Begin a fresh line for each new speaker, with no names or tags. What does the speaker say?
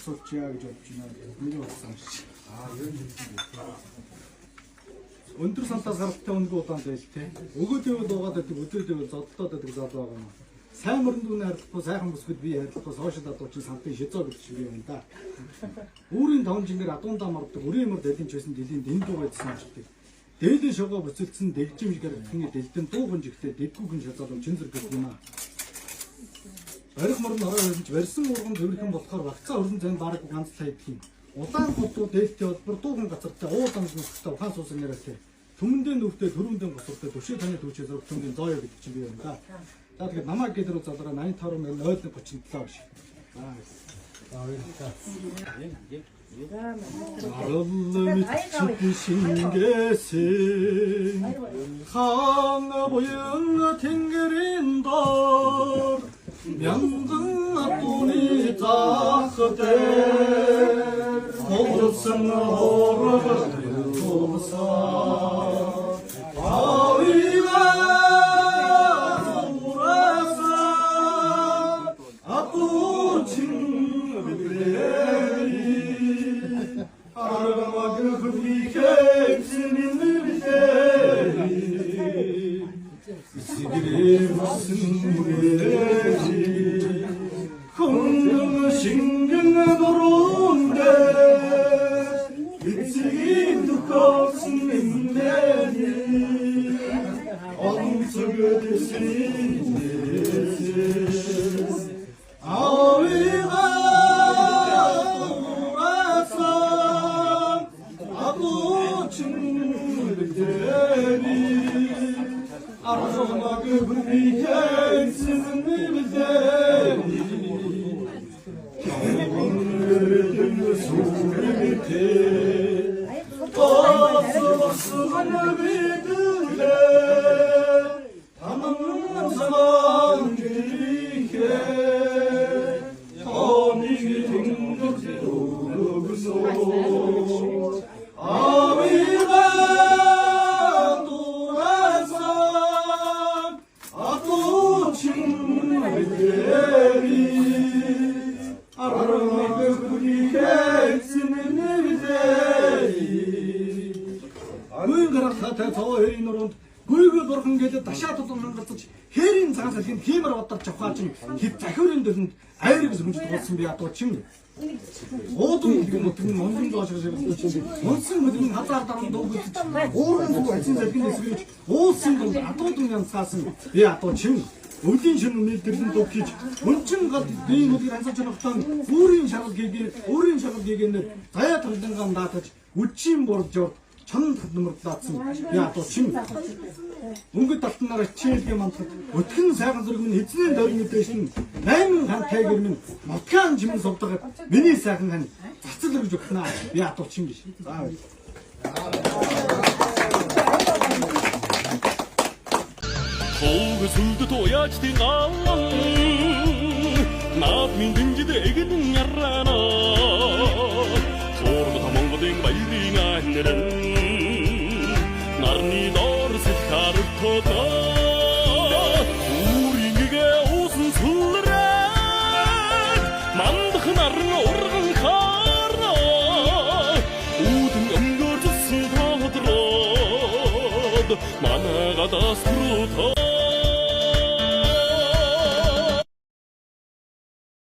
суучихъя гэж бодож байна. Миний болсон юм шиг. Ер нь өндөр сантаас гаралтай өнгө удаан байл те. Өгөөдөө дуугаад байдаг, өдөөдөө зодтоод байдаг залуу байгаа юм. Сайн мөрөнд үнэ харилцахгүй, сайхан бүсгэд бие харилцахгүй, сошиал адуучин сантын шизоо гэдэг шиг юм да. Өөрийн таван жингээр адуундаа мардаг, өрийн мөр дэлийн ч байсан дэлийн дэнд дуу байдсан амжилтыг. Дээдийн шогоо бүцэлсэн дэгжим шиг гарахны дэлдэн дууган жигтэй дэдгүүгэн шазалуу чин зэрэг гэдэг юм аа. Барих морон орой хөрөмж барьсан урган зөвлөхөн болохоор вакцаа өрн зэн бараг ганц тайдах юм. Удаан хотууд дээлтэй болбор дууган газартай уулан нүстэй ухаан суусан яриатай. Түмэндээ нүртэй төрөндөө босортой төвшөө таны төвчөөс өртөмгийн зооё гэдэг чинь би юм да. За тэгэхээр намайг гэдэр залраа 85 мөр 037 биш. 아름다운 신계신 하나 보영 탱거린다 명등 앞분이 작대 호르슨 호르는 도사 아위가 돌아서 앞도 친구들이 아름다운 그분이 객신인 늘이 시들이 무슨 무게지 건강은 신경을 도로인데 일찍이 두껍은 인내니 엄석을 드시니 아위가 아름다운 그분이 객신은 늘이 경건을 소리 밑에 버스 하나 믿을래 담은 사랑 그리게 어미기 등급지도 그소 아위가 돌아서 아또 친구들이 아름다운 그분이 객신은 늘이 Гүйгээр хатаа цоо хэрийн нуруунд гүйгээр бурхан гэдэг дашаа тулан хангалтж хэрийн цагаас хин тиймэр бодорч авахаа чинь хэд захиурын дэхэнд айр гэж хүмүүст болсон би ядуу чин уудын гэдэг нь монзон доош шиг монсон мэдэн хазаар даран дуугдж уурын зүг ажин залгинээс гэж уусын дунд адуудын янцаасан би ядуу чин өвлийн шин нийлдэрлэн дуугч өнчин гал бие нүдийг хансаж явахдаа өөрийн шаргал гээгэнээр заяа тулдангаан даатаж үчийн борж 천 nummer다tzen ja 또 침 өнгө талтнараа чийлгээ мантад өтгөн сайхан зүрх минь эзний дөрмөд дэшин 8 хан тайгэр минь моткан жимэн сувдагаад миний сайхан хан цацал өргөж өгнө я 또 침 биш
Хоог сүлд тояч тингаа наад минь дэнжид эгэн ярана зург томонгодын баярын аниран нарны дор сэтхартото үрингээ усан сүлрээ мандах нарн урган харна үүдэн өнгөрсөн тодроод манайгадаас